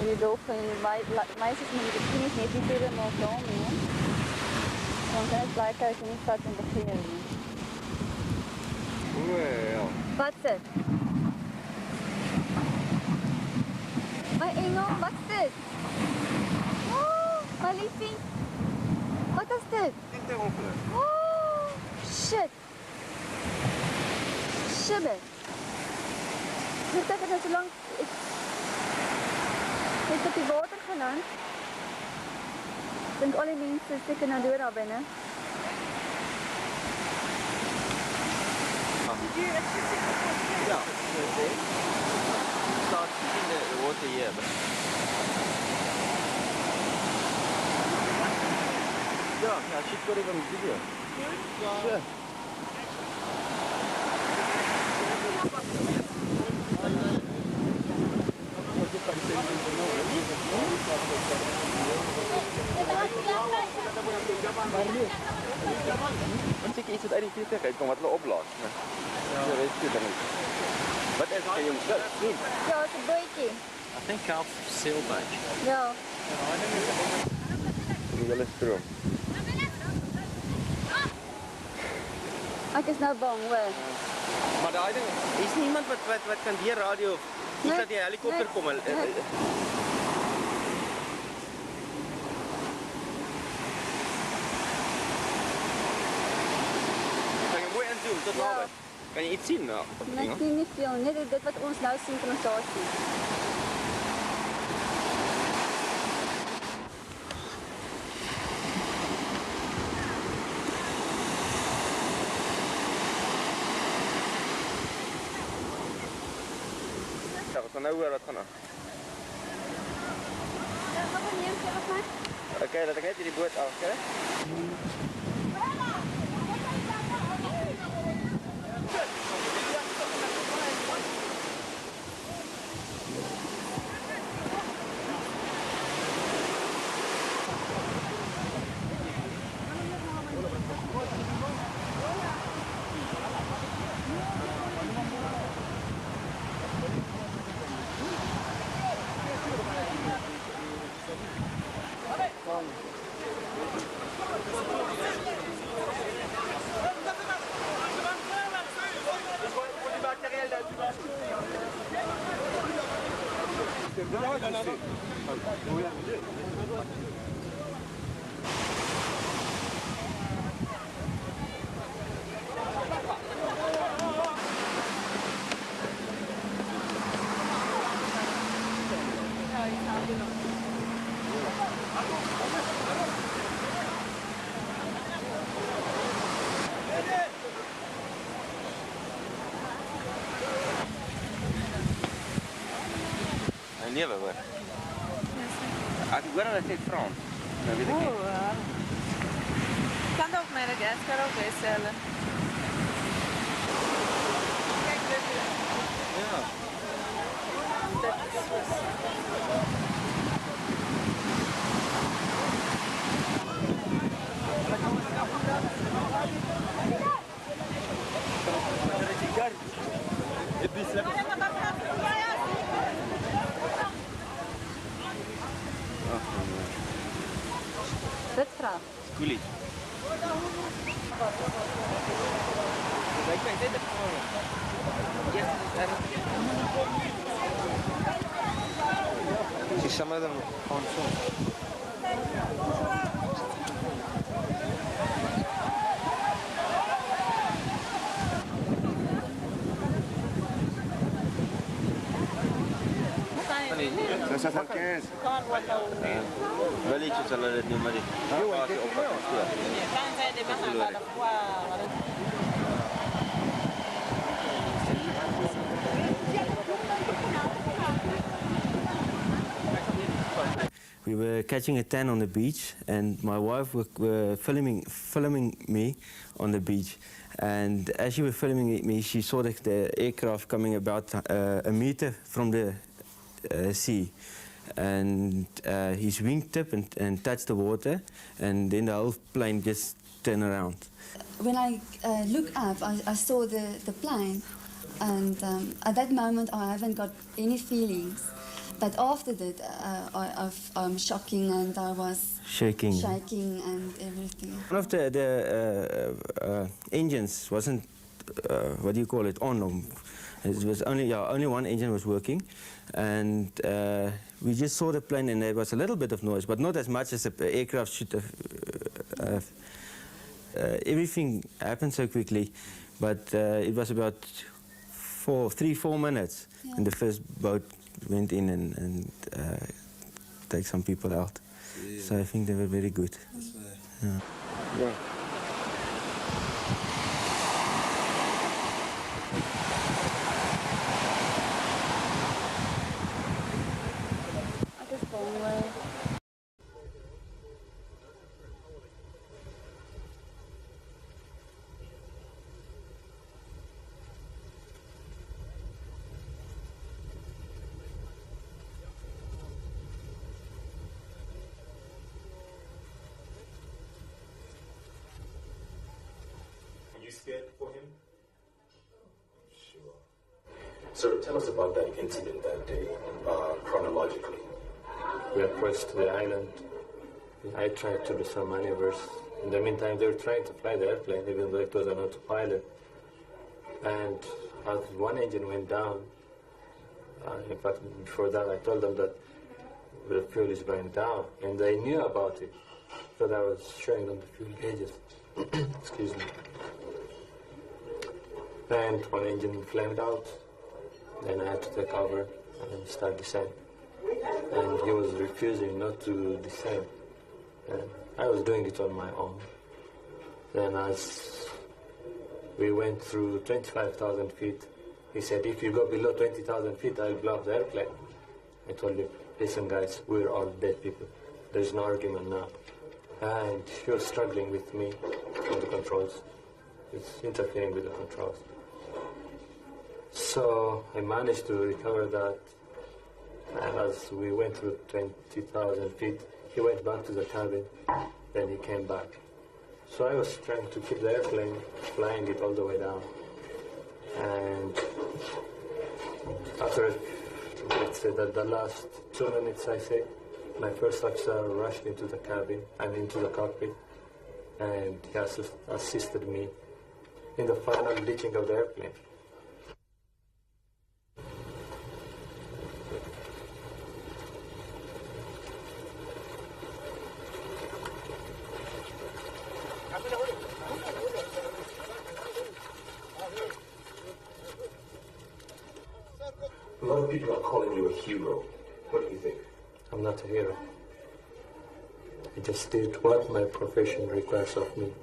die dolfijn, meisjes met die bikinis net niet helemaal dom, hè. Dan kan het blijken als je niet vat in de begin. Wel. Wat is het? My engel, wat is dit? Oh, my liefie. Wat is dit? Ik denk ongeluk. Oh, shit. Shibber. Ik heb het zo lang... Ik heb die water geland. Ik denk al die mensen stikken naar deur daar binnen. Ja, start in the water here. Ja, shit got even video. Sure. Seker iets wat uit die vliegtuig uitkom wat hulle opblaas. Ja, weet jy dan nie. Wat is kan jy sien? Ja, het is een bootje. I think half sailboat. Ja. Die hele stroom. Ek is nou bang, hoor. Maar daai ding, is nie iemand wat kan die radio of iets dat die helikopter kom. Kan jy mooi inzoom tot naby? Kan jy iets sien nou? Net nie veel, net dit wat ons nou sien kan ons daar sien. Ja, we gaan nou hoor wat gaan aan. Wat gaan jy sê wat my? Okay, laat ek net hierdie boot af, okay? Nee, hoor. Ek hoor hulle sê Frans. Nou weet ek nie. Kan ook Madagascar ook wees, hulle. Kijk dit hier. Ja. Dit is Swiss. Dit vraag. Skoolie. Kijk, dit is gewoon. Yes, zie some of them on film. Dis as ek is. Wel iets hulle dit noem maar die. We were catching a tan on the beach, and my wife were filming me on the beach. And as she was filming me, she saw the aircraft coming about a meter from the sea. And his wingtip and touched the water, and then the whole plane just turned around. When I looked up, I saw the plane, and at that moment I haven't got any feelings. But after that, I'm shocking and I was Shaking. and everything. One of the engines wasn't, what do you call it, on. It was only one engine was working, and we just saw the plane, and there was a little bit of noise, but not as much as the aircraft should have. Everything happened so quickly, but it was about 3-4 minutes, and the first boat went in and take some people out. Yeah. So I think they were very good. Yeah. Yeah. You scared for him? Sure. So tell us about that incident that day, chronologically. We approached the island. I tried to do some maneuvers. In the meantime, they were trying to fly the airplane, even though it was an autopilot. And as one engine went down, in fact, before that, I told them that the fuel is going down, and they knew about it, because I was showing them the fuel gauges. Excuse me. And one engine flamed out. Then I had to take over and start descent. And he was refusing not to descend. And I was doing it on my own. Then as we went through 25,000 feet, he said, if you go below 20,000 feet, I'll blow up the airplane. I told him, listen guys, we're all dead people. There's no argument now. And he was struggling with me on the controls. He's interfering with the controls. So I managed to recover that, and as we went through 20,000 feet, he went back to the cabin, then he came back. So I was trying to keep the airplane, flying it all the way down. And after, let's say that the last 2 minutes, I say, my first officer rushed into the cabin and into the cockpit, and he assisted me in the final ditching of the airplane. A lot of people are calling you a hero. What do you think? I'm not a hero. I just did what my profession requires of me.